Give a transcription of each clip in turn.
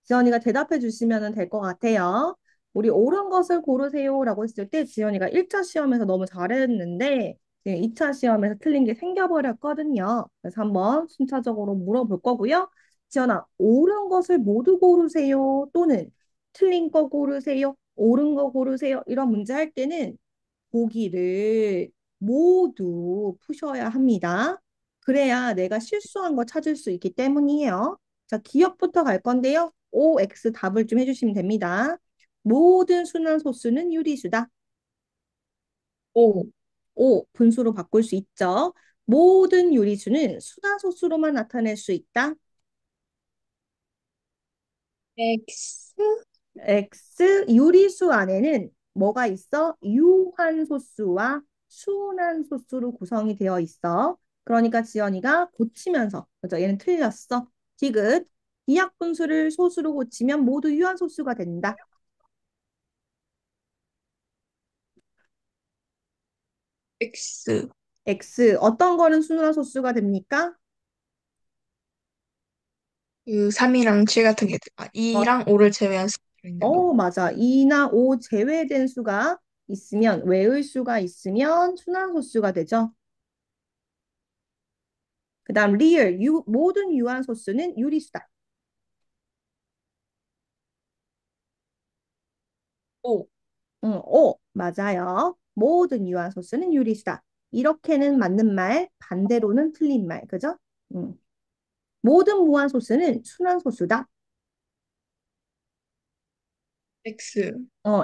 지연이가 대답해 주시면 될 것 같아요. 우리 옳은 것을 고르세요라고 했을 때 지연이가 1차 시험에서 너무 잘했는데 지금 2차 시험에서 틀린 게 생겨버렸거든요. 그래서 한번 순차적으로 물어볼 거고요. 지연아, 옳은 것을 모두 고르세요 또는 틀린 거 고르세요, 옳은 거 고르세요 이런 문제 할 때는 보기를 모두 푸셔야 합니다. 그래야 내가 실수한 거 찾을 수 있기 때문이에요. 자, 기억부터 갈 건데요. OX 답을 좀 해주시면 됩니다. 모든 순환 소수는 유리수다. 오, O 분수로 바꿀 수 있죠. 모든 유리수는 순환 소수로만 나타낼 수 있다. X, X 유리수 안에는 뭐가 있어? 유한소수와 순환소수로 구성이 되어 있어. 그러니까 지연이가 고치면서, 그죠? 얘는 틀렸어. 디귿, 이하분수를 소수로 고치면 모두 유한소수가 된다. X, X, 어떤 거는 순환소수가 됩니까? 그 3이랑 7 같은 게, 어, 2랑 5를 제외한 수 있는 거. 맞아. 2나 5 제외된 수가 있으면, 외의 수가 있으면 순환소수가 되죠. 그 다음, 리얼, 모든 유한소수는 유리수다. 오, 맞아요. 모든 유한소수는 유리수다. 이렇게는 맞는 말, 반대로는 틀린 말, 그죠? 음. 모든 무한소수는 순환소수다. X,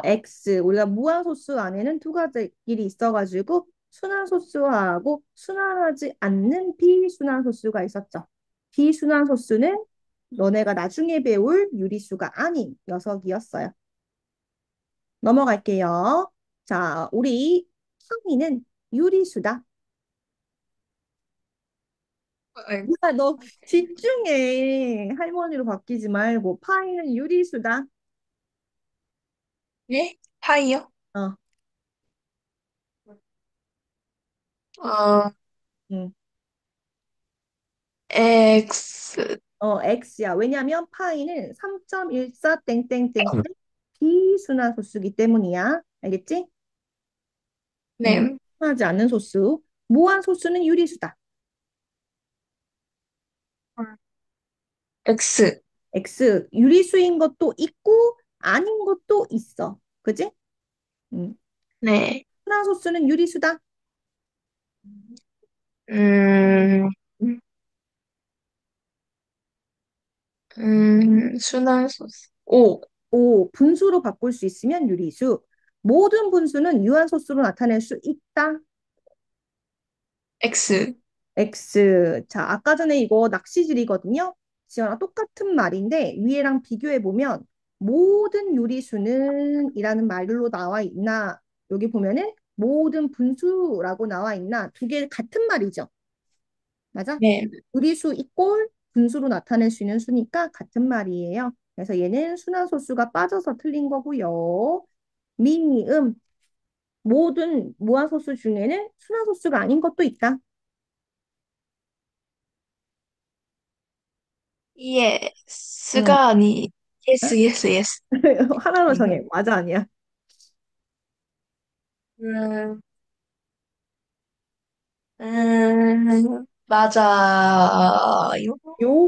X. 우리가 무한소수 안에는 두 가지 길이 있어가지고, 순환소수하고 순환하지 않는 비순환소수가 있었죠. 비순환소수는 너네가 나중에 배울 유리수가 아닌 녀석이었어요. 넘어갈게요. 자, 우리 상이는 유리수다. 야, 너 집중해. 할머니로 바뀌지 말고. 파이는 유리수다. 네? 파이요? 어, 어, 응. X, X야. 왜냐면 파이는 3.14 땡땡땡 비순환 소수기 때문이야. 알겠지? 응. 네, 하지 않는 소수. 무한 소수는 유리수다. X, X. 유리수인 것도 있고 아닌 것도 있어. 그지? 응. 네, 순환 소수는 유리수다. 음, 순환소수. 오, O. 분수로 바꿀 수 있으면 유리수. 모든 분수는 유한 소수로 나타낼 수 있다. X, X. 자, 아까 전에 이거 낚시질이거든요. 지연아 똑같은 말인데 위에랑 비교해 보면 모든 유리수는 이라는 말로 나와 있나? 여기 보면은 모든 분수라고 나와 있나? 두 개 같은 말이죠. 맞아? 네, 유리수 이꼴 분수로 나타낼 수 있는 수니까 같은 말이에요. 그래서 얘는 순환소수가 빠져서 틀린 거고요. 미니음 모든 무한소수 중에는 순환소수가 아닌 것도 있다. 응. 예스가 아니, 어? 예스, 예스, 예스. 하나로 정해. 맞아, 아니야. 음, 맞아요.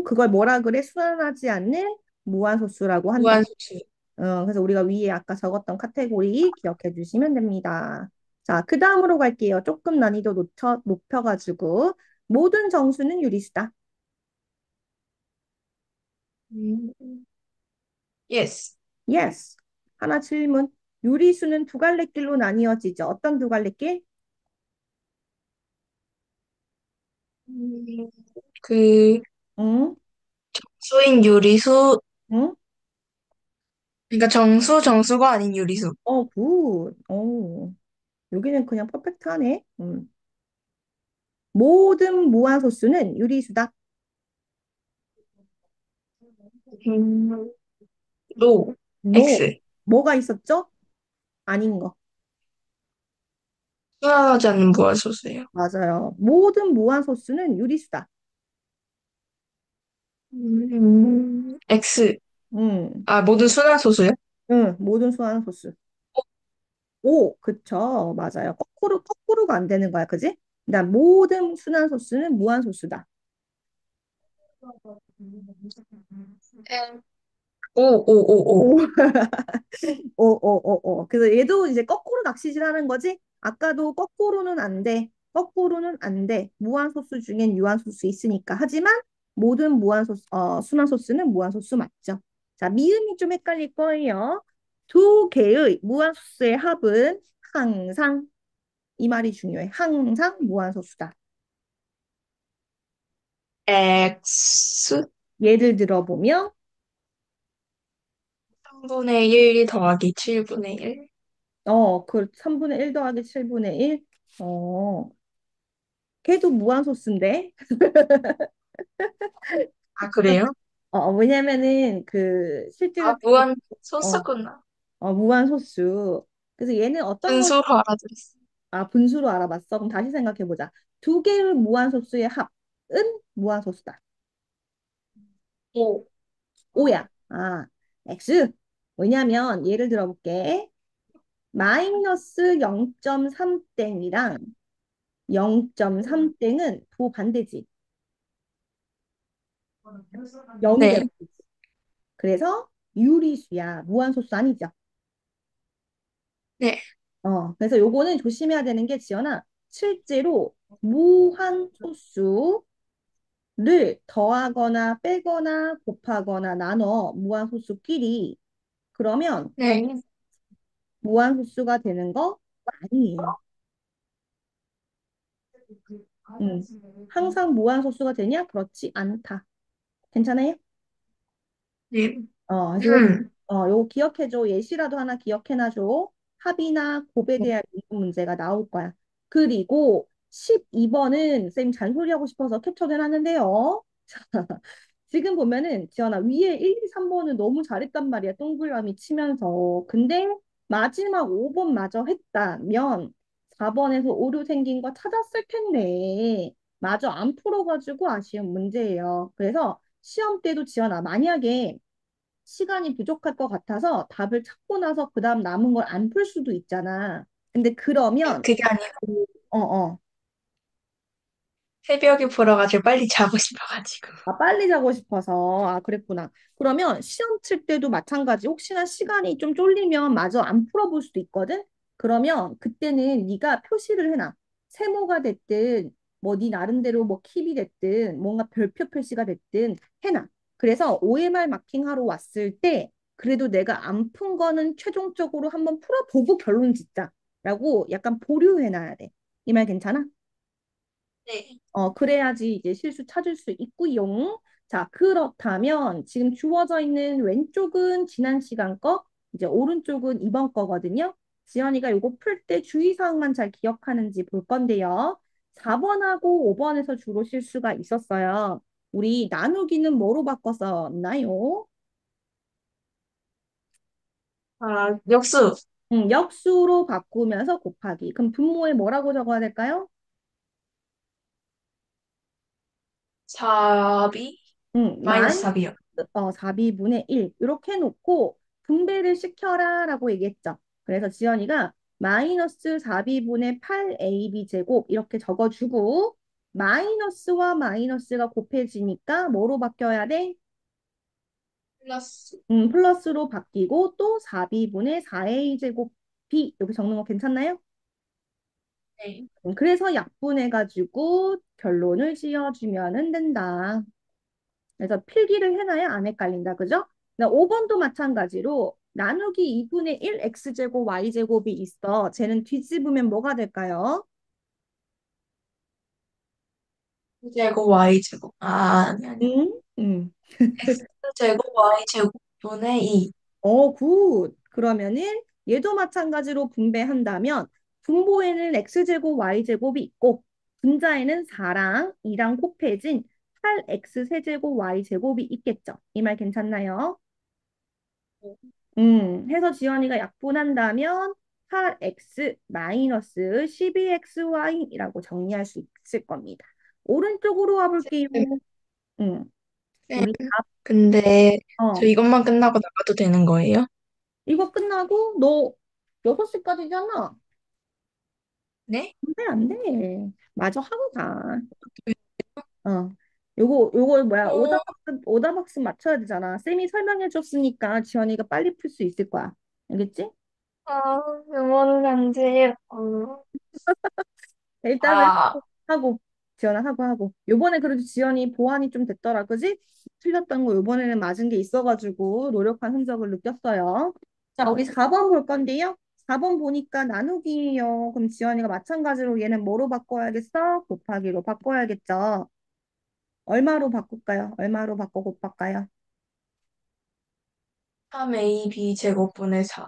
그걸 뭐라 그래? 순환하지 않는 무한소수라고 한다. 무한수치. 그래서 우리가 위에 아까 적었던 카테고리 기억해 주시면 됩니다. 자, 그 다음으로 갈게요. 조금 난이도 높여가지고. 모든 정수는 유리수다. 음, 예스. Yes. 하나 질문. 유리수는 두 갈래길로 나뉘어지죠. 어떤 두 갈래길? 음, 그, 응? 수인 유리수, 응? 그러니까 정수가 아닌 유리수. 굿. 여기는 그냥 퍼펙트하네. 모든 무한소수는 유리수다. 음, 노, No. X. 뭐가 있었죠? 아닌 거. 수납하지 않는 무한소수예요. 맞아요. 모든 무한소수는 유리수다. X. 음, 아, 모든 순환 소수요? 응, 모든 수완 소수. 오, 그쵸. 맞아요. 거꾸로가 안 되는 거야. 그지? 그다음 모든 순환 소수는 무한 소수다. M. 오, 오, 오, 오. 오, 오. 그래서 얘도 이제 거꾸로 낚시질 하는 거지? 아까도 거꾸로는 안 돼. 거꾸로는 안 돼. 무한 소수 중엔 유한 소수 있으니까. 하지만 모든 순환 소수는 무한 소수 맞죠? 자, 미음이 좀 헷갈릴 거예요. 두 개의 무한 소수의 합은 항상, 이 말이 중요해. 항상 무한 소수다. X. 예를 들어보면, 3분의 1 더하기 7분의 1. 그 3분의 1 더하기 7분의 1. 걔도 무한 소수인데. 아, 그래요? 왜냐면은 그 실제로 아, 무한 어, 소수구나. 무한 소수. 그래서 얘는 어떤 것, 분수로 알아들었어. 분수로 알아봤어? 그럼 다시 생각해 보자. 두 개의 무한 소수의 합은 무한 소수다. 오. 5야. X. 왜냐면 예를 들어볼게. 마이너스 0.3땡이랑 0.3땡은 부반대지. 0이 되는 네, 거지. 그래서 유리수야. 무한소수 아니죠. 네, 그래서 요거는 조심해야 되는 게 지연아, 실제로 무한소수를 더하거나 빼거나 곱하거나 나눠 무한소수끼리 그러면 네. 무한소수가 되는 거 아니에요. 음. 항상 무한소수가 되냐? 그렇지 않다. 괜찮아요? 네. 그래서 음, 요거 기억해줘. 예시라도 하나 기억해놔줘. 합이나 곱에 대한 이론 문제가 나올 거야. 그리고 12번은 쌤 잔소리하고 싶어서 캡처해놨는데요. 지금 보면은 지연아 위에 1, 2, 3번은 너무 잘했단 말이야. 동그라미 치면서. 근데 마지막 5번 마저 했다면 4번에서 오류 생긴 거 찾았을 텐데 마저 안 풀어가지고 아쉬운 문제예요. 그래서 시험 때도 지연아 만약에 시간이 부족할 것 같아서 답을 찾고 나서 그다음 남은 걸 안 풀 수도 있잖아. 근데 그러면 그게 아니고 어, 어. 새벽에 보러 가지고 빨리 자고 싶어가지고. 빨리 자고 싶어서. 그랬구나. 그러면 시험 칠 때도 마찬가지. 혹시나 시간이 좀 쫄리면 마저 안 풀어볼 수도 있거든. 그러면 그때는 네가 표시를 해놔. 세모가 됐든 뭐 네 나름대로 뭐 킵이 됐든 뭔가 별표 표시가 됐든 해놔. 그래서 OMR 마킹하러 왔을 때 그래도 내가 안 푼 거는 최종적으로 한번 풀어보고 결론 짓자라고 약간 보류해놔야 돼. 이 말 괜찮아? 네. 그래야지 이제 실수 찾을 수 있고요. 자, 그렇다면 지금 주어져 있는 왼쪽은 지난 시간 거, 이제 오른쪽은 이번 거거든요. 지연이가 요거 풀 때 주의사항만 잘 기억하는지 볼 건데요. 4번하고 5번에서 주로 실수가 있었어요. 우리 나누기는 뭐로 바꿨었나요? 아, 역수. 역수로 바꾸면서 곱하기. 그럼 분모에 뭐라고 적어야 될까요? 4비? 마이너스 마이너스 4비요. 4비분의 1 이렇게 해놓고 분배를 시켜라 라고 얘기했죠. 그래서 지연이가 마이너스 4비분의 8ab 제곱 이렇게 적어주고 마이너스와 마이너스가 곱해지니까 뭐로 바뀌어야 돼? 플러스. 플러스로 바뀌고 또 4비분의 4a 제곱 b 이렇게 적는 거 괜찮나요? 네. 그래서 약분해가지고 결론을 지어주면 된다. 그래서 필기를 해놔야 안 헷갈린다. 그죠? 5번도 마찬가지로 나누기 2분의 1 x제곱 y제곱이 있어. 쟤는 뒤집으면 뭐가 될까요? 제곱 Y제곱. 아, 아니, 아니. 응? 응. X제곱 Y제곱분의 2. 굿. 그러면은 얘도 마찬가지로 분배한다면 분모에는 x제곱 y제곱이 있고 분자에는 4랑 2랑 곱해진 8x 세제곱 y제곱이 있겠죠. 이 말 괜찮나요? 해서 지연이가 약분한다면 8x 마이너스 12xy라고 정리할 수 있을 겁니다. 오른쪽으로 와볼게요. 음, 네. 우리 근데 저 어, 이것만 끝나고 나가도 되는 거예요? 이거 끝나고 너 6시까지잖아. 네? 안 돼. 마저 하고 가. 어. 요거 뭐야? 어, 오다박스 맞춰야 되잖아. 쌤이 설명해 줬으니까 지원이가 빨리 풀 수 있을 거야. 알겠지? 아, 응원 간지, 일단은 아, 하고 지원아 하고 요번에 그래도 지원이 보완이 좀 됐더라. 그지? 틀렸던 거 요번에는 맞은 게 있어가지고 노력한 흔적을 느꼈어요. 자, 우리 4번 볼 건데요. 4번 보니까 나누기예요. 그럼 지원이가 마찬가지로 얘는 뭐로 바꿔야겠어? 곱하기로 바꿔야겠죠. 얼마로 바꿀까요? 얼마로 바꿔 곱할까요? 3AB 제곱분의 4.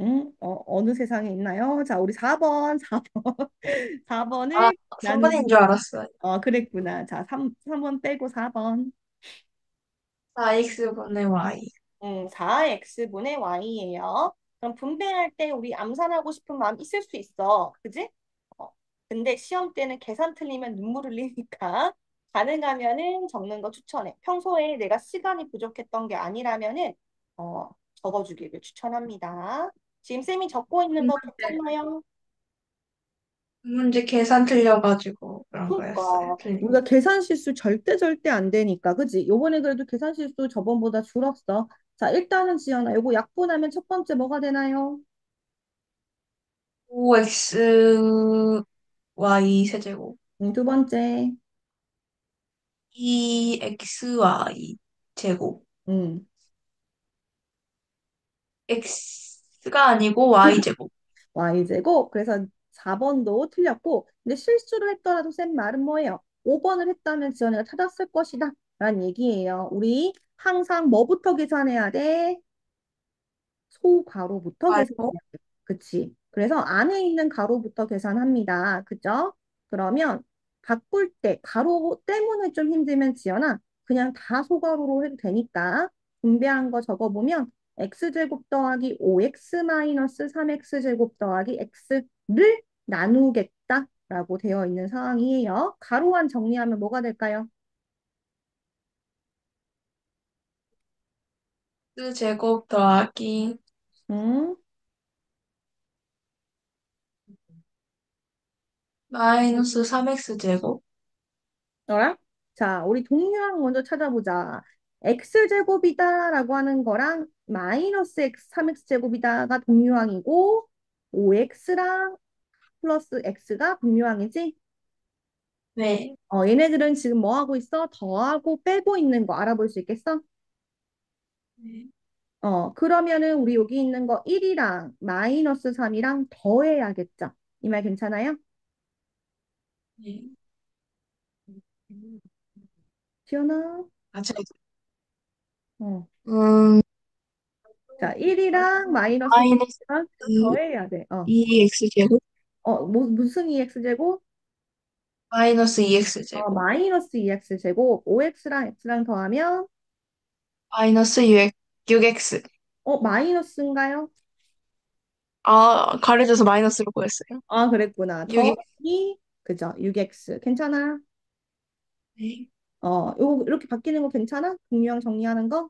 응? 어느 세상에 있나요? 자, 우리 4번. 아, 4번을 3번인 나누기. 줄 알았어요. 그랬구나. 자, 3번 빼고 4번. 4X분의 Y. 4x분의 y예요. 그럼 분배할 때 우리 암산하고 싶은 마음 있을 수 있어. 그지? 어, 근데 시험 때는 계산 틀리면 눈물 흘리니까 가능하면은 적는 거 추천해. 평소에 내가 시간이 부족했던 게 아니라면은 적어주기를 추천합니다. 지금 쌤이 적고 있는 거 문제, 괜찮나요? 문제 계산 틀려가지고 그런 거였어요. 그러니까 틀린. 우리가 계산 실수 절대 안 되니까 그지? 요번에 그래도 계산 실수 저번보다 줄었어. 자, 일단은 지연아, 요거 약분하면 첫 번째 뭐가 되나요? 5XY 세제곱. 두 번째. 2XY 제곱. 음. X가 아니고 Y 제곱. y제곱. 그래서 4번도 틀렸고, 근데 실수를 했더라도 쌤 말은 뭐예요? 5번을 했다면 지연이가 찾았을 것이다. 라는 얘기예요. 우리 항상 뭐부터 계산해야 돼? 소가로부터 가로. 계산해야 돼. 그치? 그래서 안에 있는 가로부터 계산합니다. 그죠? 그러면 바꿀 때 가로 때문에 좀 힘들면 지연아 그냥 다 소가로로 해도 되니까 분배한 거 적어보면 x제곱 더하기 5x 마이너스 3x제곱 더하기 x를 나누겠다 라고 되어 있는 상황이에요. 가로한 정리하면 뭐가 될까요? X 제곱 더하기 음? 마이너스 3X 제곱. 너랑? 자, 우리 동류항 먼저 찾아보자. x제곱이다라고 하는 거랑 마이너스 x 3x제곱이다가 동류항이고 5x랑 플러스 x가 분류항이지? 네. 얘네들은 지금 뭐 하고 있어? 더하고 빼고 있는 거 알아볼 수 있겠어? 네. 그러면은 우리 여기 있는 거 1이랑 마이너스 3이랑 더해야겠죠? 이 말 괜찮아요? 네. 지연아? 아, 제, 어. 음, 자, 1이랑 마이너스 마이너스 3이랑 2, 더해야 돼. 2X 제곱. 무슨 2x제곱? 마이너스 2X 제곱. 마이너스 2x제곱 5x랑 x랑 더하면 마이너스 6X. 마이너스인가요? 아, 가려져서 마이너스로 구했어요. 그랬구나. 6X. 더하기 그죠? 6x 괜찮아? 네. 요거 이렇게 바뀌는 거 괜찮아? 분류형 정리하는 거?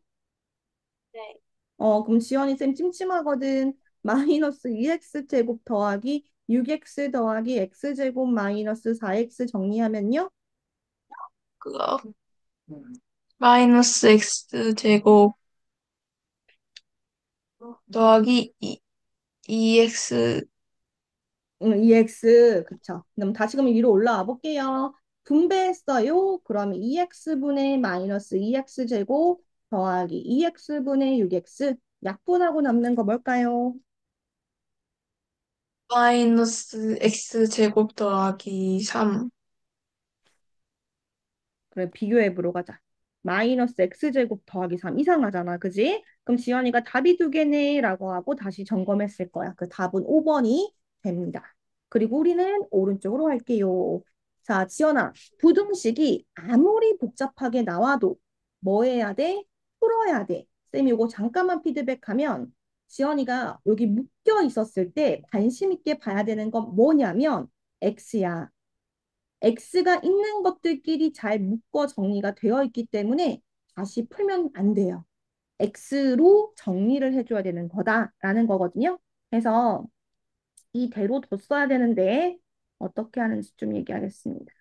네. 그럼 지연이 쌤 찜찜하거든. 마이너스 2x 제곱 더하기 6x 더하기 x제곱 마이너스 4x 정리하면요? 그거 마이너스 X 제곱 더하기 2X. 2x 그쵸. 그럼 다시금 위로 올라와 볼게요. 분배했어요. 그러면 2x분의 마이너스 2x제곱 더하기 2x분의 6x 약분하고 남는 거 뭘까요? 마이너스 X 제곱 더하기 3. 그래 비교해보러 가자. 마이너스 x제곱 더하기 3 이상하잖아. 그지? 그럼 지연이가 답이 두 개네 라고 하고 다시 점검했을 거야. 그 답은 5번이 됩니다. 그리고 우리는 오른쪽으로 할게요. 자, 지연아, 부등식이 아무리 복잡하게 나와도 뭐 해야 돼? 풀어야 돼. 쌤이 이거 잠깐만 피드백하면 지연이가 여기 묶여 있었을 때 관심 있게 봐야 되는 건 뭐냐면 x야. x가 있는 것들끼리 잘 묶어 정리가 되어 있기 때문에 다시 풀면 안 돼요. x로 정리를 해줘야 되는 거다라는 거거든요. 그래서 이대로 뒀어야 되는데 어떻게 하는지 좀 얘기하겠습니다.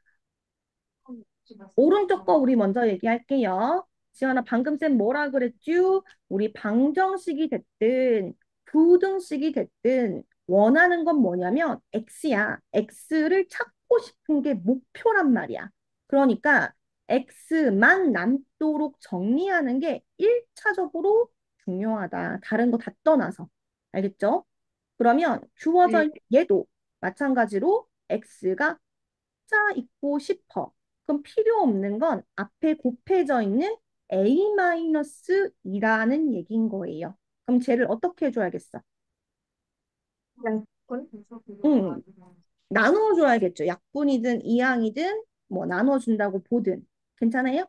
오른쪽 거 우리 먼저 얘기할게요. 지연아, 방금 쌤 뭐라 그랬죠? 우리 방정식이 됐든 부등식이 됐든 원하는 건 뭐냐면 x야. x를 찾고 싶은 게 목표란 말이야. 그러니까 x만 남도록 정리하는 게 1차적으로 중요하다. 다른 거 다 떠나서. 알겠죠? 그러면 주어져 네. 있는 얘도 마찬가지로 x가 자 있고 싶어. 그럼 필요 없는 건 앞에 곱해져 있는 a-2라는 얘기인 거예요. 그럼 쟤를 어떻게 해줘야겠어? 양분? 응, 나눠줘야겠죠. 약분이든 이항이든 뭐 나눠준다고 보든. 괜찮아요?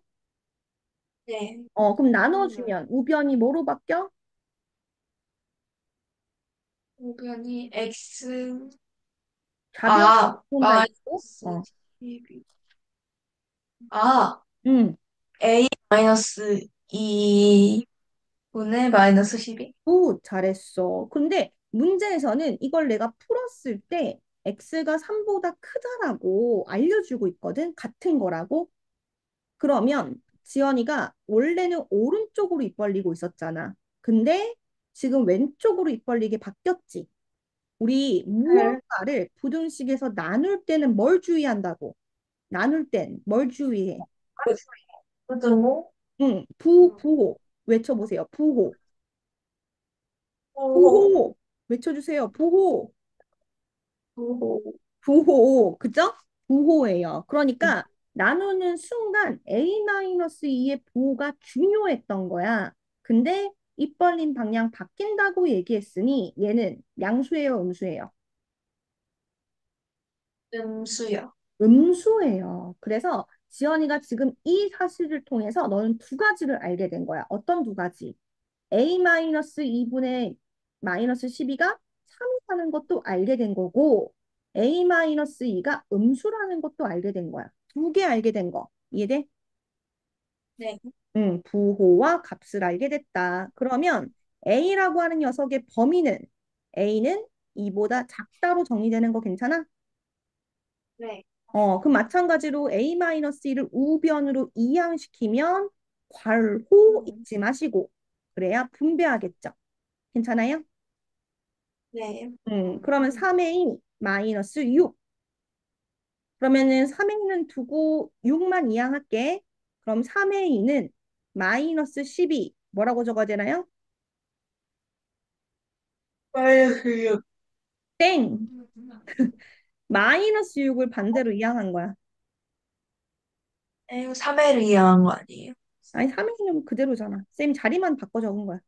네. 그럼 나눠주면 우변이 뭐로 바뀌어? 우변이 x, 좌변 혼자 있고. 마이너스 12. 아, 응. a 마이너스 2분의 마이너스 12. 오, 잘했어. 근데 문제에서는 이걸 내가 풀었을 때 x가 3보다 크다라고 알려주고 있거든. 같은 거라고. 그러면 지연이가 원래는 오른쪽으로 입 벌리고 있었잖아. 근데 지금 왼쪽으로 입 벌리게 바뀌었지. 우리 네. 무언가를 부등식에서 나눌 때는 뭘 주의한다고? 나눌 땐 뭘 주의해? 부등호? 응, 부호. 외쳐보세요. 부호. 부호. 부호. 외쳐주세요. 부호. 부호. 부호, 그죠? 부호예요. 그러니까 나누는 순간 A-2의 부호가 중요했던 거야. 근데 입 벌린 방향 바뀐다고 얘기했으니 얘는 양수예요, 음수예요? 음수요. 음수예요. 그래서 지연이가 지금 이 사실을 통해서 너는 두 가지를 알게 된 거야. 어떤 두 가지? A-2분의 마이너스 12가 3이라는 것도 알게 된 거고 A-2가 음수라는 것도 알게 된 거야. 두 개 알게 된 거. 이해돼? 네. 응, 부호와 값을 알게 됐다. 그러면 A라고 하는 녀석의 범위는 A는 2보다 작다로 정의되는 거 괜찮아? 네. 그럼 마찬가지로 A-1을 우변으로 이항시키면 괄호 음, 잊지 마시고 그래야 분배하겠죠. 괜찮아요? 네. 그러면 3a 마이너스 6. 그러면은 3a는 두고 6만 이항할게. 그럼 3a는 마이너스 12. 뭐라고 적어야 되나요? 마이너스 땡! 마이너스 6을 반대로 이항한 거야. 3회를 이해한 거 아니에요? 아니, 3a는 그대로잖아. 쌤 자리만 바꿔 적은 거야.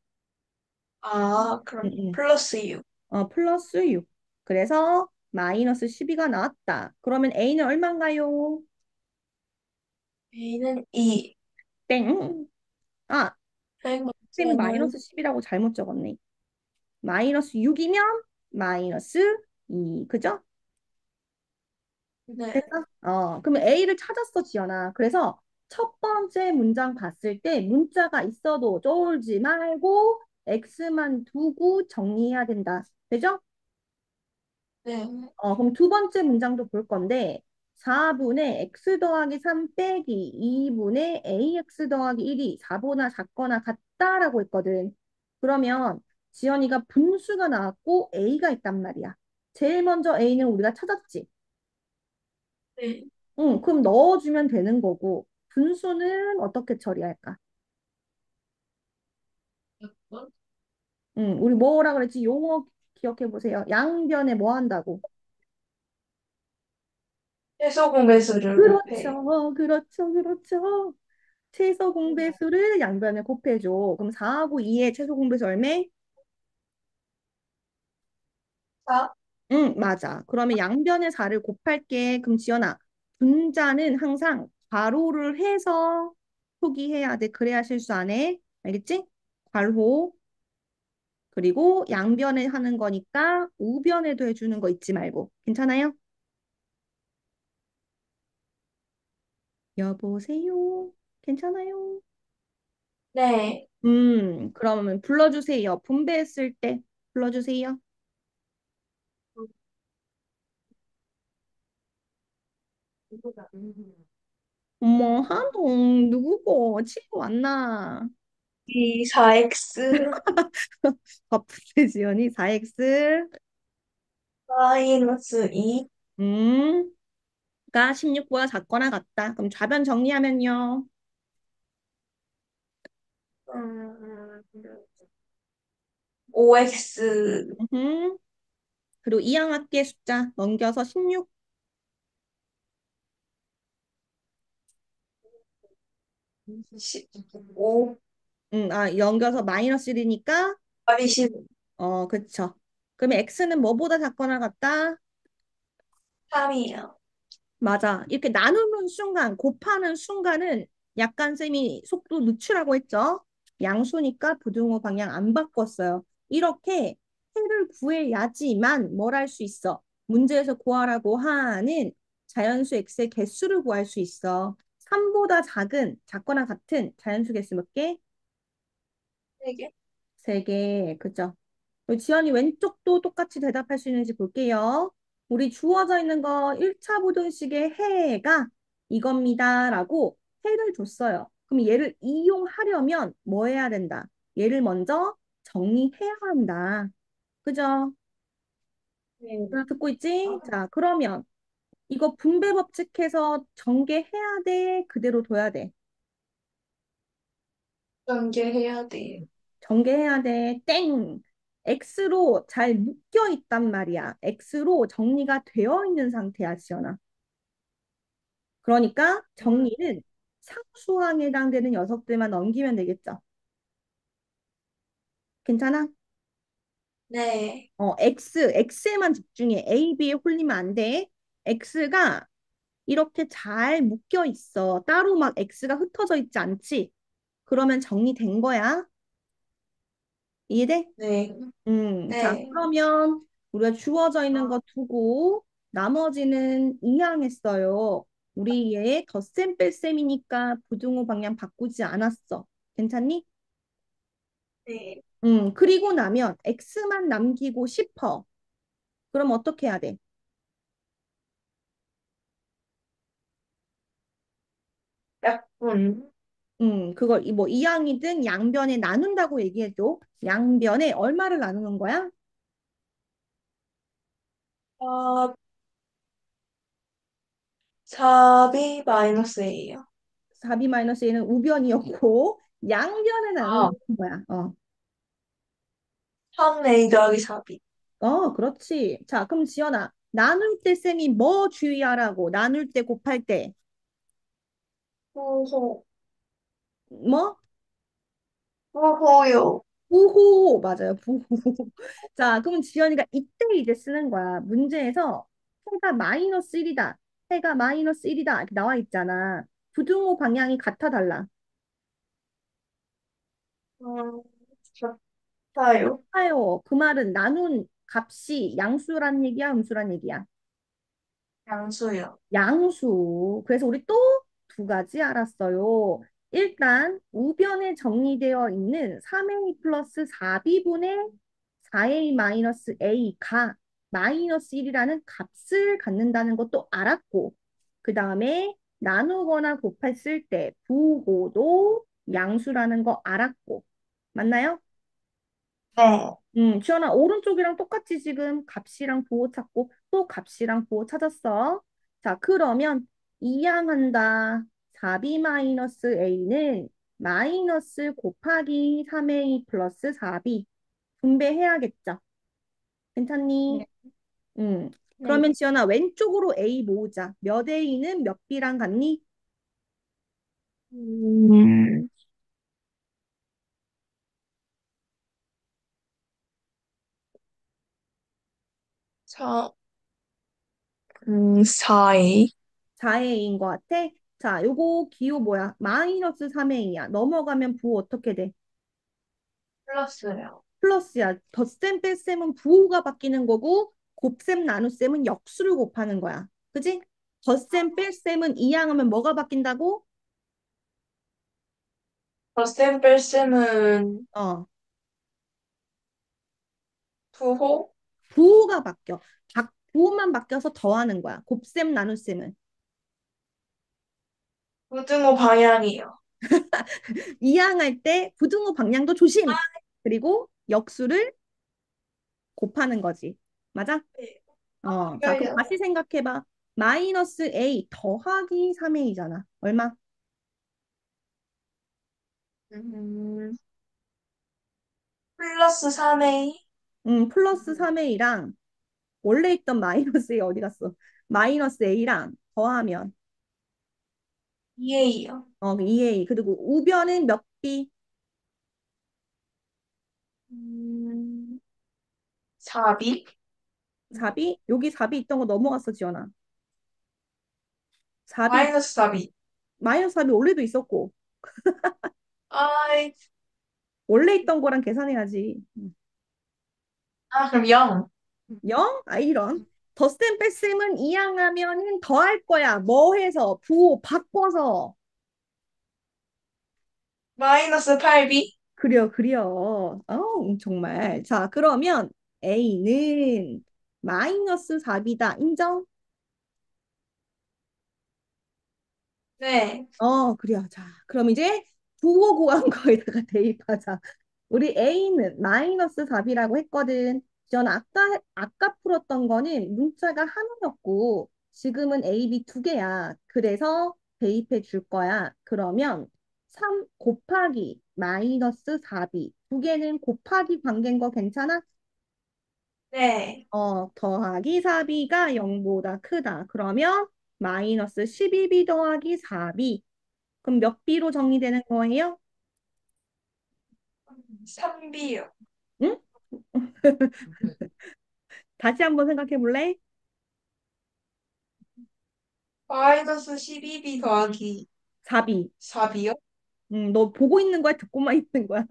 아, 응, 그럼 응. 플러스 6. 플러스 6. 그래서 마이너스 12가 나왔다. 그러면 a는 얼마인가요? A는 2. 땡! 아, 쌤이 땡번째는 마이너스 10이라고 잘못 적었네. 마이너스 6이면 마이너스 2. 그죠? 네. 그래서 그러면 A를 찾았어, 지연아. 그래서 첫 번째 문장 봤을 때 문자가 있어도 쫄지 말고 X만 두고 정리해야 된다. 되죠? 네. 그럼 두 번째 문장도 볼 건데 4분의 x 더하기 3 빼기 2분의 ax 더하기 1이 4보다 작거나 같다라고 했거든. 그러면 지연이가 분수가 나왔고 a가 있단 말이야. 제일 먼저 a는 우리가 찾았지. 네. 응, 그럼 넣어주면 되는 거고 분수는 어떻게 처리할까? 몇 번? 응, 우리 뭐라 그랬지? 용어 기억해 보세요. 양변에 뭐 한다고? 최소 공배수를 곱해요. 그렇죠, 그렇죠, 그렇죠. 최소 공배수를 양변에 곱해줘. 그럼 4하고 2의 최소 공배수 얼마? 4. 응, 맞아. 그러면 양변에 4를 곱할게. 그럼 지연아, 분자는 항상 괄호를 해서 표기해야 돼. 그래야 실수 안 해. 알겠지? 괄호. 그리고 양변에 하는 거니까 우변에도 해주는 거 잊지 말고. 괜찮아요? 여보세요? 괜찮아요? 네. 그러면 불러주세요. 분배했을 때 불러주세요. 어머, 한동 누구고? 친구 왔나? 4x 바쁘네, 지연이. 4x. 마이너스 2. 음, 가 16보다 작거나 같다. 그럼 좌변 정리하면요. 5x 음, 그리고 이항합계 숫자 넘겨서 16. 15 넘겨서 마이너스 1이니까, 곱하기 15 그쵸. 그러면 x는 뭐보다 작거나 같다? 3이요. 맞아. 이렇게 나누는 순간, 곱하는 순간은 약간 쌤이 속도 늦추라고 했죠. 양수니까 부등호 방향 안 바꿨어요. 이렇게 해를 구해야지만 뭘 할 수 있어? 문제에서 구하라고 하는 자연수 x의 개수를 구할 수 있어. 3보다 작거나 같은 자연수 개수 몇 개? 3개. 3개. 그죠? 우리 지연이 왼쪽도 똑같이 대답할 수 있는지 볼게요. 우리 주어져 있는 거 1차 부등식의 해가 이겁니다. 라고 해를 줬어요. 그럼 얘를 이용하려면 뭐 해야 된다? 얘를 먼저 정리해야 한다. 그죠? 네. 듣고 있지? 자, 그러면 이거 분배 법칙해서 전개해야 돼? 그대로 둬야 돼? 연계해야 돼요. 전개해야 돼. 땡. X로 잘 묶여 있단 말이야. X로 정리가 되어 있는 상태야, 지연아. 그러니까 음, 정리는 상수항에 해당되는 녀석들만 넘기면 되겠죠. 괜찮아? 네. X에만 집중해. A, B에 홀리면 안 돼. X가 이렇게 잘 묶여 있어. 따로 막 X가 흩어져 있지 않지? 그러면 정리된 거야. 이해돼? 네. 자, 네. 그러면 우리가 주어져 있는 거 두고 나머지는 이항했어요. 우리 얘 덧셈 뺄셈이니까 부등호 방향 바꾸지 않았어. 괜찮니? 네. 그리고 나면 x만 남기고 싶어. 그럼 어떻게 해야 돼? 약분. 그걸 뭐 이항이든 양변에 나눈다고 얘기해줘. 양변에 얼마를 나누는 거야? 4, 4b 마이너스 a요. 4b 마이너스 a는 우변이었고 양변에 나누는 아, 거야. 3a 더하기 4b. 그렇지. 자, 그럼 지연아, 나눌 때 쌤이 뭐 주의하라고? 나눌 때 곱할 때 호호. 뭐? 호호요. 부호 맞아요. 부호. 자, 그럼 지연이가 이때 이제 쓰는 거야. 문제에서 해가 마이너스 1이다. 해가 마이너스 1이다. 이렇게 나와 있잖아. 부등호 방향이 같아 달라. 음, 같아요. 아요. 그 말은 나눈 값이 양수란 얘기야, 음수란 얘기야? 양수요. 양수. 그래서 우리 또 두 가지 알았어요. 일단 우변에 정리되어 있는 3a 플러스 4b분의 4a 마이너스 a가 마이너스 1이라는 값을 갖는다는 것도 알았고, 그 다음에 나누거나 곱했을 때 부호도 양수라는 거 알았고, 맞나요? 네. 주연아, 오른쪽이랑 똑같이 지금 값이랑 부호 찾고 또 값이랑 부호 찾았어. 자, 그러면 이항한다. 4b 마이너스 a는 마이너스 곱하기 3a 플러스 4b 분배해야겠죠. 괜찮니? 네. 음. 네. 그러면 지연아, 왼쪽으로 a 모으자. 몇 a는 몇 b랑 같니? 음, 사, 4A 4a인 것 같아? 자, 요거 기호 뭐야? 마이너스 3a야. 넘어가면 부호 어떻게 돼? 플러스요. 플러스야. 덧셈 뺄셈은 부호가 바뀌는 거고 곱셈 나눗셈은 역수를 곱하는 거야. 그지? 덧셈 뺄셈은 이항하면 뭐가 바뀐다고? 덧셈 뺄셈은 어, 부호? 부호가 바뀌어. 부호만 바뀌어서 더하는 거야. 곱셈 나눗셈은. 고등어 방향이요. 이항할 때 부등호 방향도 조심. 그리고 역수를 곱하는 거지. 맞아? 네. 자, 그럼 헷갈려. 다시 생각해봐. 마이너스 A 더하기 3A잖아. 얼마? 음, 플러스 3A, 플러스 3A랑 원래 있던 마이너스 A 어디 갔어? 마이너스 A랑 더하면 2A요. 2A. 그리고 우변은 몇 B? 4B? 4B? 여기 4B 있던 거 넘어갔어, 지연아. 4B, 마이너스 4B. 마이너스 4B 원래도 있었고, 아이, 원래 있던 거랑 계산해야지. 그럼 0. 0? 아, 이런. 덧셈 뺄셈은 이항하면은 더할 거야. 뭐 해서? 부호 바꿔서. 마이너스 8B? 그려, 그려. 정말. 자, 그러면 A는 마이너스 4B다. 인정? 네. 그래요. 자, 그럼 이제 부호 구한 거에다가 대입하자. 우리 A는 마이너스 4B라고 했거든. 전 아까 풀었던 거는 문자가 하나였고, 지금은 A, B 두 개야. 그래서 대입해 줄 거야. 그러면 3 곱하기 마이너스 4B. 두 개는 곱하기 관계인 거 괜찮아? 네. 더하기 4B가 0보다 크다. 그러면 마이너스 12B 더하기 4B. 그럼 몇 B로 정리되는 거예요? 3B요. 응? 다시 한번 생각해 볼래? 마이너스 12B 더하기 4B. 4B요? 너 보고 있는 거야? 듣고만 있는 거야?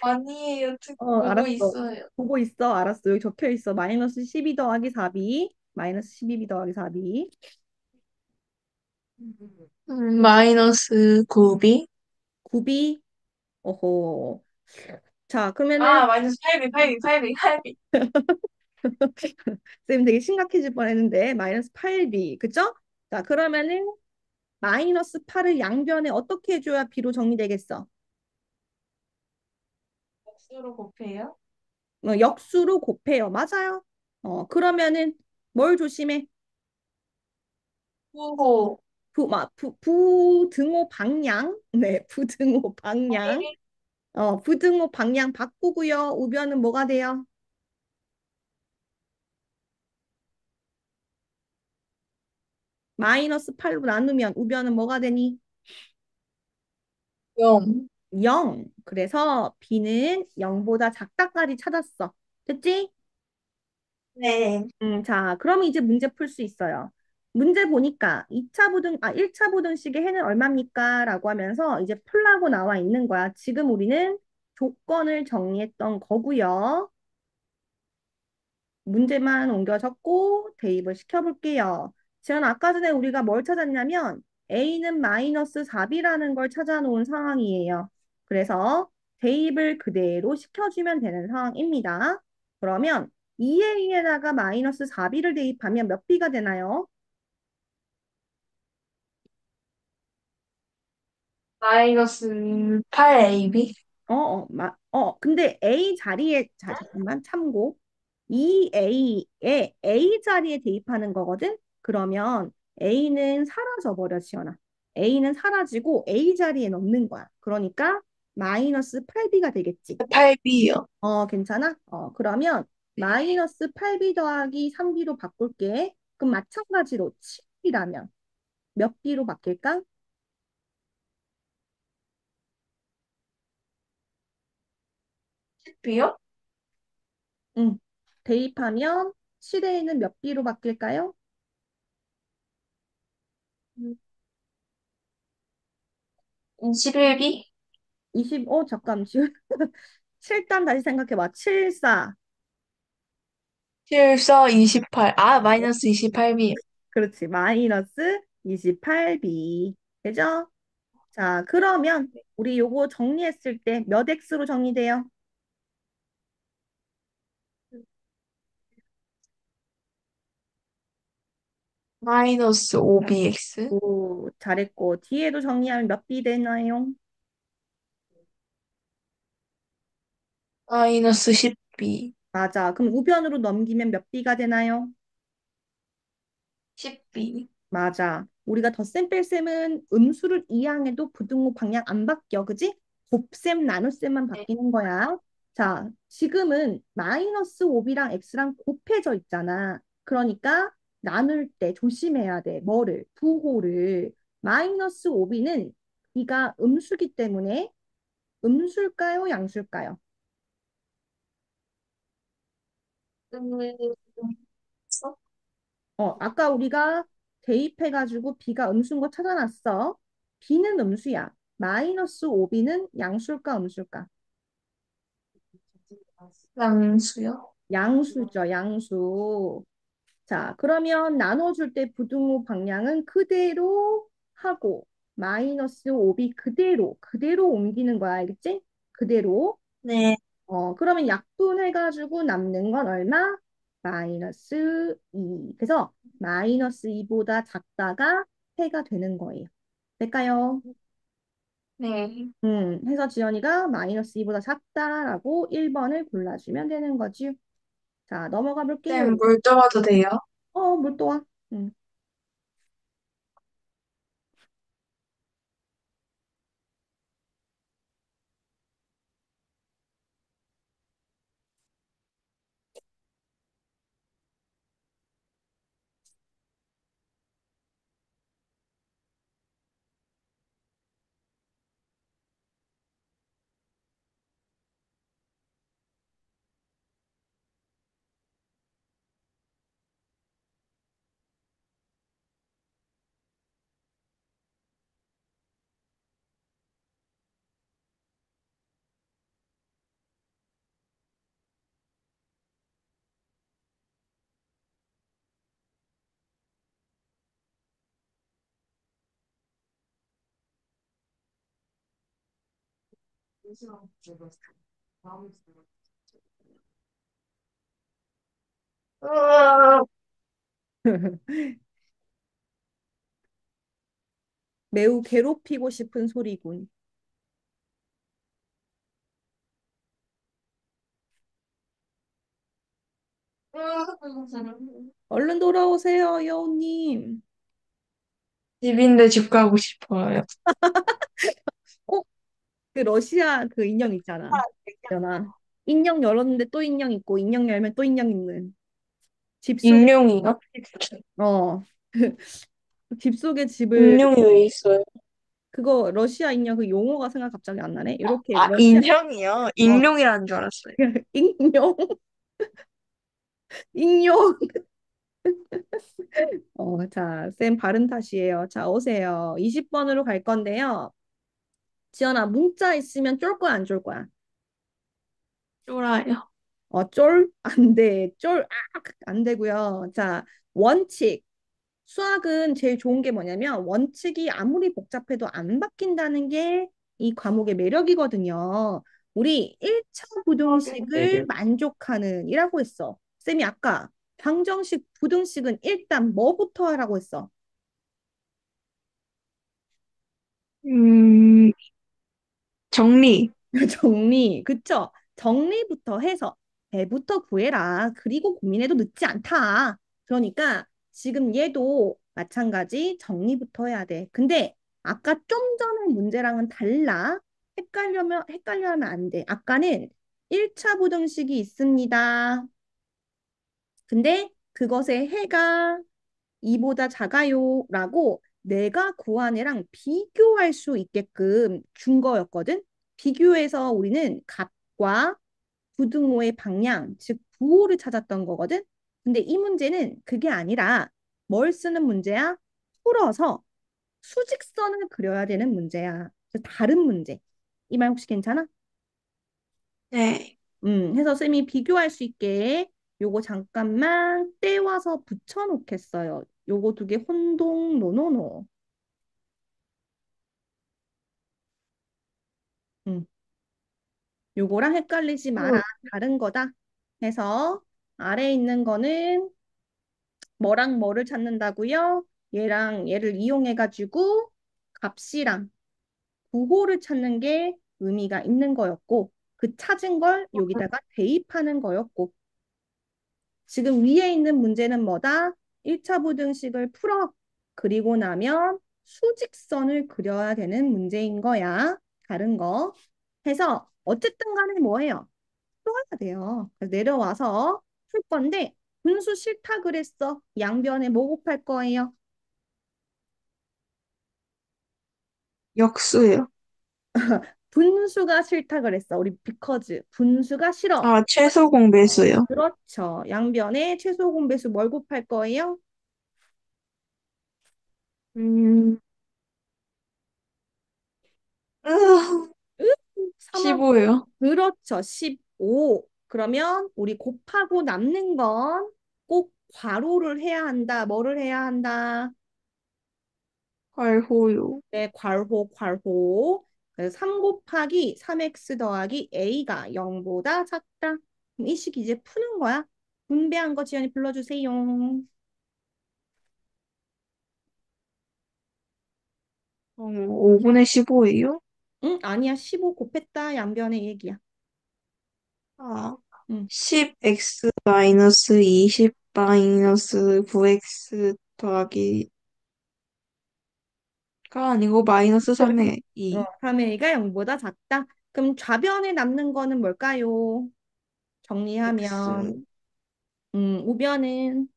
아니에요. 보고 알았어. 있어요. 보고 있어. 알았어. 여기 적혀 있어. 마이너스 12 더하기 4B. 마이너스 12B 더하기 4B. 마이너스 9B? 9B. 어허. 자, 그러면은 마이너스 8B, 8B, 8B, 8B. 쌤 되게 심각해질 뻔했는데 마이너스 8B. 그쵸? 자, 그러면은 마이너스 8을 양변에 어떻게 해줘야 B로 정리되겠어? 수로 곱해요? 역수로 곱해요. 맞아요. 그러면은 뭘 조심해? 부호. 부등호 방향. 네, 부등호 방향. 8이 부등호 방향 바꾸고요. 우변은 뭐가 돼요? 마이너스 8로 나누면 우변은 뭐가 되니? 0. 0. 그래서 B는 0보다 작다까지 찾았어. 됐지? 네. 자, 그럼 이제 문제 풀 수 있어요. 문제 보니까 1차 부등식의 해는 얼마입니까? 라고 하면서 이제 풀라고 나와 있는 거야. 지금 우리는 조건을 정리했던 거고요. 문제만 옮겨 적고 대입을 시켜볼게요. 지금 아까 전에 우리가 뭘 찾았냐면 A는 마이너스 4B라는 걸 찾아놓은 상황이에요. 그래서 대입을 그대로 시켜주면 되는 상황입니다. 그러면 2A에다가 마이너스 4B를 대입하면 몇 B가 되나요? 마이너스 8AB? 근데 A 자리에, 자, 잠깐만, 참고. 이 A에 A 자리에 대입하는 거거든? 그러면 A는 사라져 버려, 지연아. A는 사라지고 A 자리에 넣는 거야. 그러니까 마이너스 8B가 되겠지. 8B요. 괜찮아? 그러면 마이너스 8B 더하기 3B로 바꿀게. 그럼 마찬가지로 7이라면 몇 B로 바뀔까? 10B요? 응. 대입하면 7A는 몇 B로 바뀔까요? 11B? 잠깐, 지금 7단 다시 생각해봐. 7, 4. 7, 4, 28. 마이너스 28B요. 그렇지. 마이너스 28b. 그죠? 자, 그러면 우리 요거 정리했을 때 몇 x로 정리돼요? 마이너스 5bx, 오, 잘했고. 뒤에도 정리하면 몇 b 되나요? 마이너스 10b, 맞아. 그럼 우변으로 넘기면 몇 b가 되나요? 10b. 맞아. 우리가 덧셈 뺄셈은 음수를 이항해도 부등호 방향 안 바뀌어. 그지? 곱셈 나눗셈만 네. 바뀌는 거야. 자, 지금은 마이너스 5b랑 x랑 곱해져 있잖아. 그러니까 나눌 때 조심해야 돼. 뭐를? 부호를. 마이너스 5b는 b가 음수기 때문에 음수일까요? 양수일까요? 음, 아까 우리가 대입해가지고 b가 음수인 거 찾아놨어. b는 음수야. 마이너스 5b는 양수일까, 음수일까? 양수요? 양수죠, 양수. 자, 그러면 나눠줄 때 부등호 방향은 그대로 하고, 마이너스 5b 그대로 옮기는 거야, 알겠지? 그대로. 네. 그러면 약분해가지고 남는 건 얼마? 마이너스 2. 그래서 마이너스 2보다 작다가 해가 되는 거예요. 될까요? 네. 해서 지연이가 마이너스 2보다 작다라고 1번을 골라주면 되는 거지. 자, 넘어가 볼게요. 쌤, 물 떠봐도 돼요? 물 또 와. 음. 으아, 매우 괴롭히고 싶은 소리군. 얼른 돌아오세요, 여우님. 집인데 집 가고 싶어요. 어? 그 러시아 그 인형 있잖아. 있잖아. 인형 열었는데 또 인형 있고 인형 열면 또 인형 있는 집 속에 익룡이요? 어. 집 속에 집을 익룡이 왜 있어요? 그거 러시아 인형 그 용어가 생각 갑자기 안 나네. 이렇게 아, 러시아 인형이요? 어 익룡이라는 줄 알았어요. 인형 인형 자, 쌤 발음 탓이에요. 자, 오세요. 20번으로 갈 건데요. 지연아, 문자 있으면 쫄 거야, 안 쫄 거야? 쫄아요. 쫄? 안 돼. 안 되고요. 자, 원칙. 수학은 제일 좋은 게 뭐냐면 원칙이 아무리 복잡해도 안 바뀐다는 게 이 과목의 매력이거든요. 우리 1차 수학의 부등식을 매력. 만족하는 이라고 했어. 쌤이 아까 방정식 부등식은 일단 뭐부터 하라고 했어? 음, 정리. 정리, 그쵸? 정리부터 해서 배부터 구해라. 그리고 고민해도 늦지 않다. 그러니까 지금 얘도 마찬가지 정리부터 해야 돼. 근데 아까 좀 전의 문제랑은 달라. 헷갈려 하면 안 돼. 아까는 1차 부등식이 있습니다. 근데 그것의 해가 이보다 작아요라고 내가 구한 애랑 비교할 수 있게끔 준 거였거든. 비교해서 우리는 값과 부등호의 방향, 즉 부호를 찾았던 거거든. 근데 이 문제는 그게 아니라 뭘 쓰는 문제야? 풀어서 수직선을 그려야 되는 문제야. 다른 문제. 이 말 혹시 괜찮아? 네. 해서 쌤이 비교할 수 있게 요거 잠깐만 떼와서 붙여 놓겠어요. 요거 두 개 혼동 노노노. 음, 요거랑 헷갈리지 마라. 헐. 다른 거다. 해서 아래에 있는 거는 뭐랑 뭐를 찾는다고요? 얘랑 얘를 이용해 가지고 값이랑 부호를 찾는 게 의미가 있는 거였고 그 찾은 걸 여기다가 대입하는 거였고 지금 위에 있는 문제는 뭐다? 1차 부등식을 풀어. 그리고 나면 수직선을 그려야 되는 문제인 거야. 다른 거. 해서 어쨌든 간에 뭐예요? 풀어야 돼요. 그래서 내려와서 풀 건데 분수 싫다 그랬어. 양변에 뭐 곱할 거예요? 역수요. 분수가 싫다 그랬어. 우리 비커즈. 분수가 싫어. 아, 최소 공배수요. 그렇죠. 양변에 최소 공배수 뭘 곱할 거예요? 음, 으, 3하고 15요. 그렇죠. 15. 그러면 우리 곱하고 남는 건 꼭 괄호를 해야 한다. 뭐를 해야 한다? 활호요. 네, 괄호, 괄호. 그래서 3 곱하기 3x 더하기 a가 0보다 작다. 그럼 이 식 이제 푸는 거야. 분배한 거 지연이 불러주세요. 5분의 15예요? 응? 아니야. 15 곱했다. 양변의 얘기야. 아, 응. 10x 마이너스 20 마이너스 9x 더하기가 아니고 마이너스 3의 어, 2 3의 2가 0보다 작다. 그럼 좌변에 남는 거는 뭘까요? 정리하면 x 우변은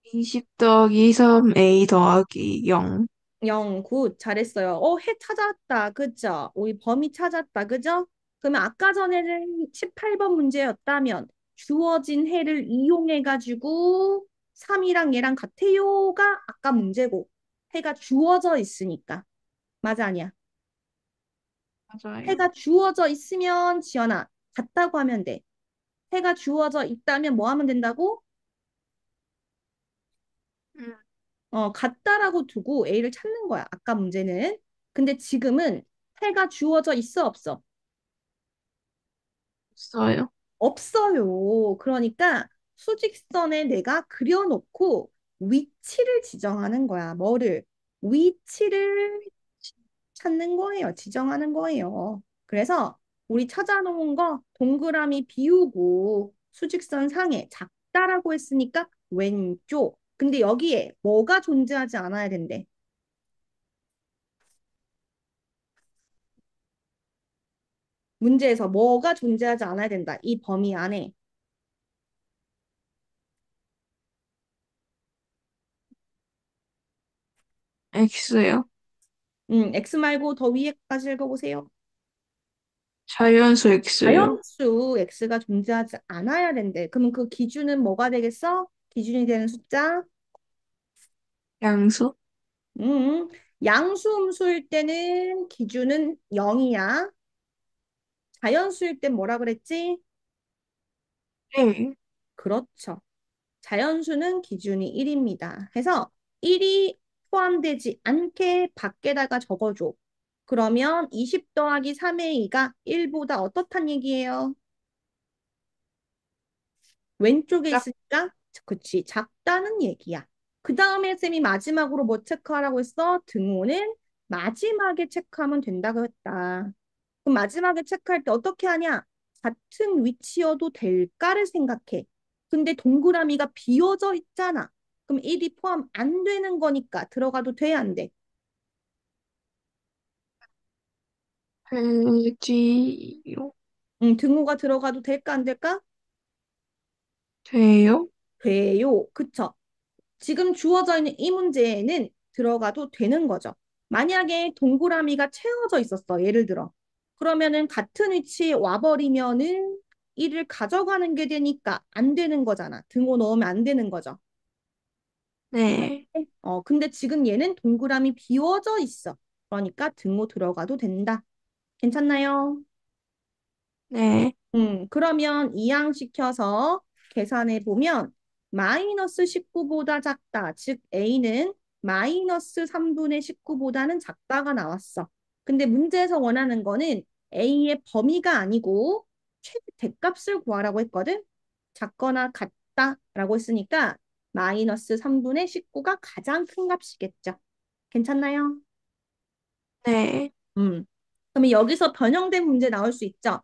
20 더하기 3a 더하기 0. 0, 9. 잘했어요. 해 찾았다. 그죠? 우리 범위 찾았다. 그죠? 그러면 아까 전에는 18번 문제였다면 주어진 해를 이용해가지고 3이랑 얘랑 같아요가 아까 문제고 해가 주어져 있으니까. 맞아, 아니야? 맞아요. 해가 주어져 있으면 지연아 같다고 하면 돼. 해가 주어져 있다면 뭐 하면 된다고? 음, 같다라고 두고 A를 찾는 거야. 아까 문제는. 근데 지금은 해가 주어져 있어, 없어? 있어요. 없어요. 그러니까 수직선에 내가 그려놓고 위치를 지정하는 거야. 뭐를? 위치를 찾는 거예요. 지정하는 거예요. 그래서 우리 찾아놓은 거 동그라미 비우고 수직선 상에 작다라고 했으니까 왼쪽. 근데 여기에 뭐가 존재하지 않아야 된대. 문제에서 뭐가 존재하지 않아야 된다. 이 범위 안에. x요. X 말고 더 위에까지 읽어보세요. 자연수 x요. 자연수 X가 존재하지 않아야 된대. 그러면 그 기준은 뭐가 되겠어? 기준이 되는 숫자? 양수. 음, 양수, 음수일 때는 기준은 0이야. 자연수일 땐 뭐라 그랬지? 네. 그렇죠. 자연수는 기준이 1입니다. 해서 1이 포함되지 않게 밖에다가 적어줘. 그러면 20 더하기 3의 2가 1보다 어떻단 얘기예요? 왼쪽에 짝. 있으니까 그치 작다는 얘기야. 그 다음에 쌤이 마지막으로 뭐 체크하라고 했어? 등호는 마지막에 체크하면 된다고 했다. 그럼 마지막에 체크할 때 어떻게 하냐? 같은 위치여도 될까를 생각해. 근데 동그라미가 비어져 있잖아. 그럼 1이 포함 안 되는 거니까 들어가도 돼, 안 돼? 돼지요. 등호가 들어가도 될까, 안 될까? 돼요? 돼요. 그쵸? 지금 주어져 있는 이 문제에는 들어가도 되는 거죠. 만약에 동그라미가 채워져 있었어. 예를 들어. 그러면은 같은 위치에 와버리면은 이를 가져가는 게 되니까 안 되는 거잖아. 등호 넣으면 안 되는 거죠. 네. 근데 지금 얘는 동그라미 비워져 있어. 그러니까 등호 들어가도 된다. 괜찮나요? 네. 그러면 이항시켜서 계산해 보면 마이너스 19보다 작다. 즉 A는 마이너스 3분의 19보다는 작다가 나왔어. 근데 문제에서 원하는 거는 A의 범위가 아니고 최대값을 구하라고 했거든. 작거나 같다라고 했으니까 마이너스 3분의 19가 가장 큰 값이겠죠. 괜찮나요? 네. 음. 그러면 여기서 변형된 문제 나올 수 있죠.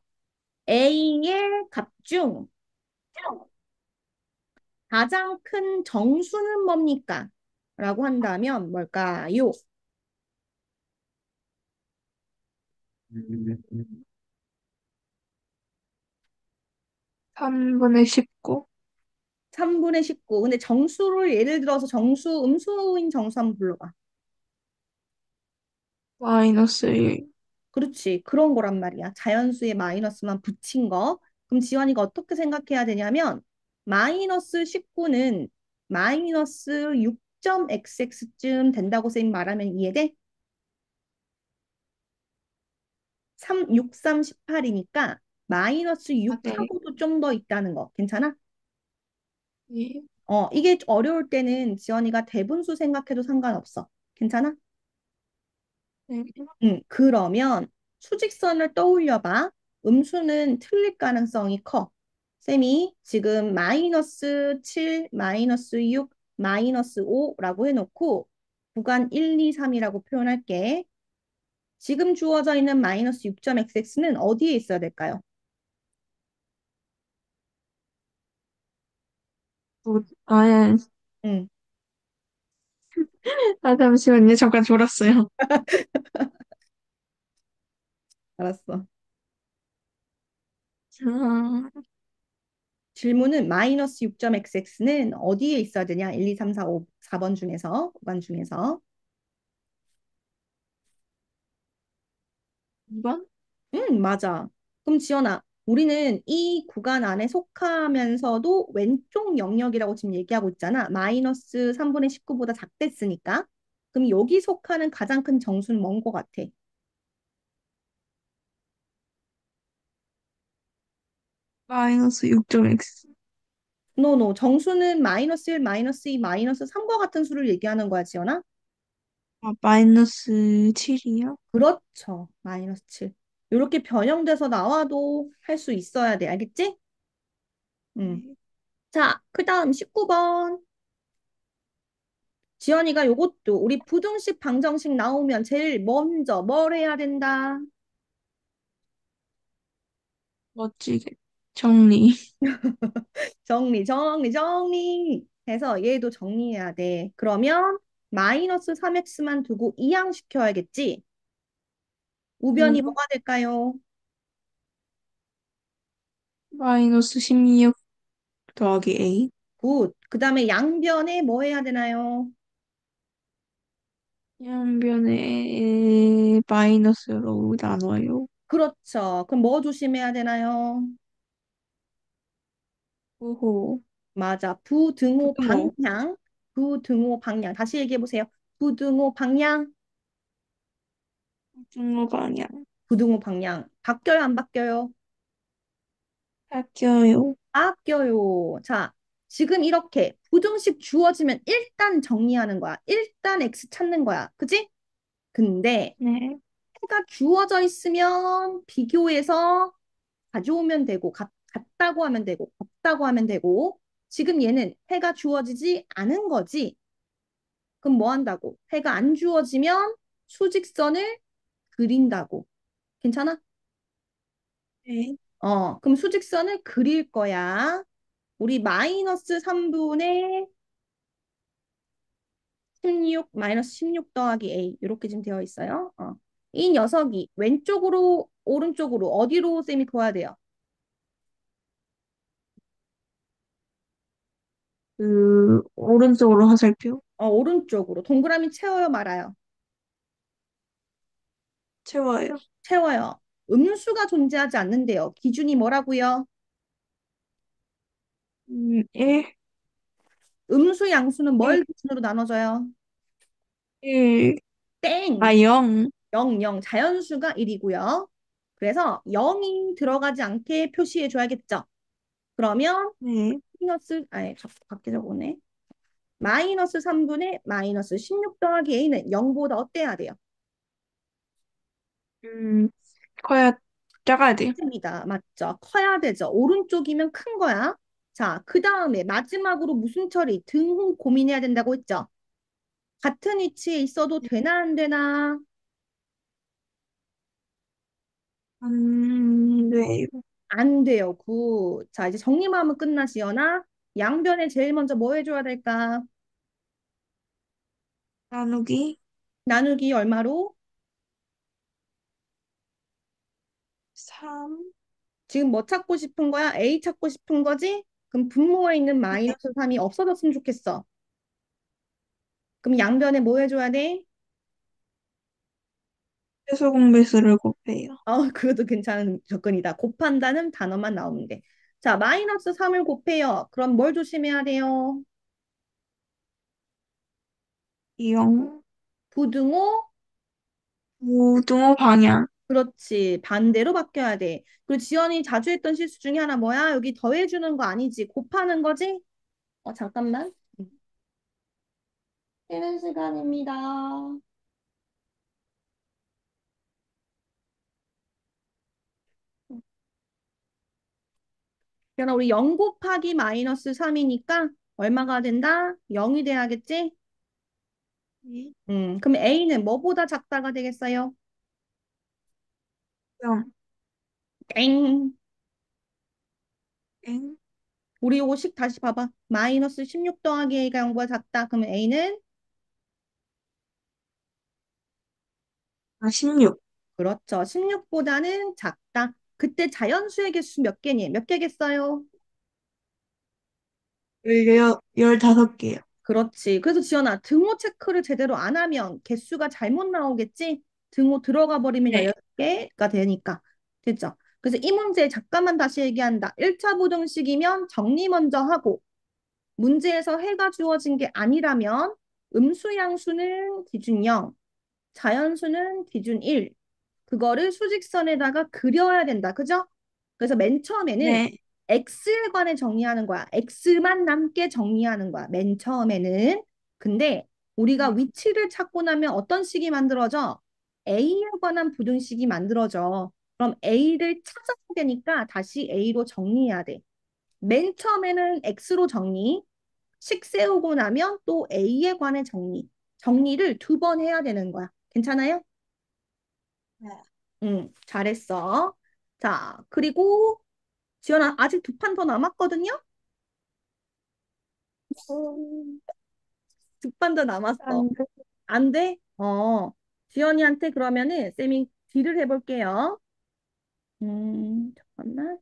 A의 값 중 가장 큰 정수는 뭡니까? 라고 한다면 뭘까요? 3분의 19. 3분의 19. 근데 정수를 예를 들어서 정수, 음수인 정수 한번 불러봐. 마이너스 1. 그렇지. 그런 거란 말이야. 자연수에 마이너스만 붙인 거. 그럼 지원이가 어떻게 생각해야 되냐면 마이너스 19는 마이너스 6.xx쯤 된다고 쌤이 말하면 이해돼? 3, 6, 3, 18이니까 마이너스 아, 네. 6하고도 좀 더 있다는 거. 괜찮아? 네. 이게 어려울 때는 지연이가 대분수 생각해도 상관없어. 괜찮아? 네. 그러면 수직선을 떠올려봐. 음수는 틀릴 가능성이 커. 쌤이 지금 마이너스 7, 마이너스 6, 마이너스 5라고 해놓고 구간 1, 2, 3이라고 표현할게. 지금 주어져 있는 마이너스 6.xx는 어디에 있어야 될까요? 아, 응, 잠시만요. 잠깐 졸았어요. 알았어. 아, 질문은 마이너스 6.xx는 어디에 있어야 되냐? 1, 2, 3, 4, 5, 4번 중에서, 구간 중에서. 2번? 맞아. 그럼 지연아, 우리는 이 구간 안에 속하면서도 왼쪽 영역이라고 지금 얘기하고 있잖아. 마이너스 3분의 19보다 작댔으니까. 그럼 여기 속하는 가장 큰 정수는 뭔 것 같아? 마이너스 6.x. 노, 정수는 마이너스 1, 마이너스 2, 마이너스 3과 같은 수를 얘기하는 거야, 지연아. 아, 마이너스 7이요? 그렇죠. 마이너스 7. 이렇게 변형돼서 나와도 할 수 있어야 돼. 알겠지? 음. 네. 자, 그 다음 19번. 지연이가 요것도 우리 부등식 방정식 나오면 제일 먼저 뭘 해야 된다? 멋지게. 정리. 정리. 해서 얘도 정리해야 돼. 그러면 마이너스 3x만 두고 이항시켜야겠지? 우변이 네. 뭐가 될까요? 마이너스 16 더하기 A. 굿. 그 다음에 양변에 뭐 해야 되나요? 양변에 마이너스로 나눠요. 그렇죠. 그럼 뭐 조심해야 되나요? 오호. 맞아. 부등호 부등호. 방향. 부등호 방향. 다시 얘기해 보세요. 부등호 방향. 부등호 방향. 부등호 방향. 바뀌어요, 안 바뀌어요? 바뀌어요. 바뀌어요. 자, 지금 이렇게 부등식 주어지면 일단 정리하는 거야. 일단 x 찾는 거야. 그지? 근데 네. 해가 주어져 있으면 비교해서 가져오면 되고 같다고 하면 되고 없다고 하면 되고 지금 얘는 해가 주어지지 않은 거지. 그럼 뭐 한다고? 해가 안 주어지면 수직선을 그린다고. 괜찮아? 네. 그럼 수직선을 그릴 거야. 우리 마이너스 3분의 16 마이너스 16 더하기 A 이렇게 지금 되어 있어요. 이 녀석이 왼쪽으로 오른쪽으로 어디로 쌤이 둬야 돼요? 오른쪽으로 화살표. 오른쪽으로 동그라미 채워요 말아요? 채워요. 채워요. 음수가 존재하지 않는데요. 기준이 뭐라고요? 1, 음수 양수는 1, 뭘 기준으로 나눠져요? 1. 땡. 아, 0. 0. 자연수가 1이고요. 그래서 0이 들어가지 않게 표시해 줘야겠죠. 그러면 네. 아니, 밖에 적어네. 마이너스 3분의 마이너스 16 더하기 a는 0보다 어때야 돼요? 음, 커야, 작아야 돼요. 맞습니다. 맞죠? 커야 되죠. 오른쪽이면 큰 거야. 자, 그 다음에 마지막으로 무슨 처리? 등호 고민해야 된다고 했죠? 같은 위치에 있어도 되나 안 되나? 안 돼요. 안 돼요. 굿. 자, 이제 정리만 끝나시거나 양변에 제일 먼저 뭐 해줘야 될까? 나누기 나누기 얼마로? 3, 지금 뭐 찾고 싶은 거야? A 찾고 싶은 거지? 그럼 분모에 있는 마이너스 3이 없어졌으면 좋겠어. 그럼 양변에 뭐 해줘야 돼? 최소 공배수를 곱해요. 그것도 괜찮은 접근이다. 곱한다는 단어만 나오면 돼. 자, 마이너스 3을 곱해요. 그럼 뭘 조심해야 돼요? 이용, 부등호? 우등호 방향. 그렇지. 반대로 바뀌어야 돼. 그리고 지연이 자주 했던 실수 중에 하나 뭐야? 여기 더해주는 거 아니지? 곱하는 거지? 잠깐만. 쉬는 시간입니다. 그러나 우리 0 곱하기 마이너스 3이니까 얼마가 된다? 0이 돼야겠지? 네. 그럼 A는 뭐보다 작다가 되겠어요? 0, 땡. 땡, 우리 요식 다시 봐봐. 마이너스 16 더하기 A가 0보다 작다. 그러면 A는 16. 그렇죠. 16보다는 작다. 그때 자연수의 개수 몇 개니? 몇 개겠어요? 15개요. 그렇지. 그래서 지연아, 등호 체크를 제대로 안 하면 개수가 잘못 나오겠지? 등호 들어가 버리면 네. 16개가 되니까. 됐죠? 그래서 이 문제 잠깐만 다시 얘기한다. 1차 부등식이면 정리 먼저 하고 문제에서 해가 주어진 게 아니라면 음수 양수는 기준 0, 자연수는 기준 1. 그거를 수직선에다가 그려야 된다. 그죠? 그래서 맨 처음에는 네. X에 관해 정리하는 거야. X만 남게 정리하는 거야. 맨 처음에는. 근데 우리가 네. 위치를 찾고 나면 어떤 식이 만들어져? A에 관한 부등식이 만들어져. 그럼 A를 찾아야 되니까 다시 A로 정리해야 돼. 맨 처음에는 X로 정리, 식 세우고 나면 또 A에 관해 정리. 정리를 2번 해야 되는 거야. 괜찮아요? 네. 응, 잘했어. 자, 그리고 지연아, 아직 2판 더 남았거든요? 2판 더 남았어. 안 돼. 안 돼? 지연이한테 그러면은 쌤이 딜을 해볼게요. 잠깐만.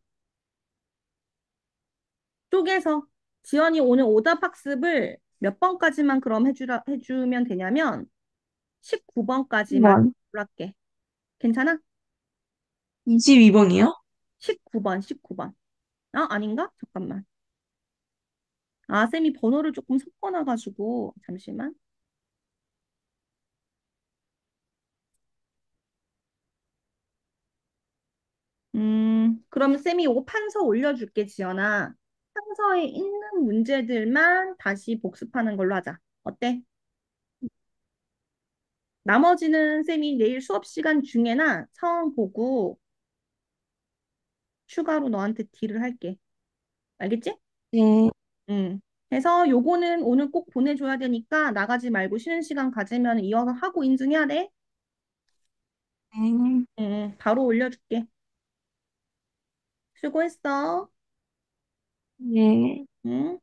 쪼개서 지연이 오늘 오답 학습을 몇 번까지만 그럼 해주면 되냐면 19번까지만 1번. 골랄게. 괜찮아? 22번이요? 19번, 19번. 아닌가? 잠깐만. 쌤이 번호를 조금 섞어놔가지고, 잠시만. 그러면 쌤이 요거 판서 올려줄게, 지연아. 판서에 있는 문제들만 다시 복습하는 걸로 하자. 어때? 나머지는 쌤이 내일 수업 시간 중에나 상황 보고 추가로 너한테 딜을 할게. 알겠지? 네. 그래서 요거는 오늘 꼭 보내줘야 되니까 나가지 말고 쉬는 시간 가지면 이어서 하고 인증해야 돼. 네. 바로 올려줄게. 수고했어. 네. 응?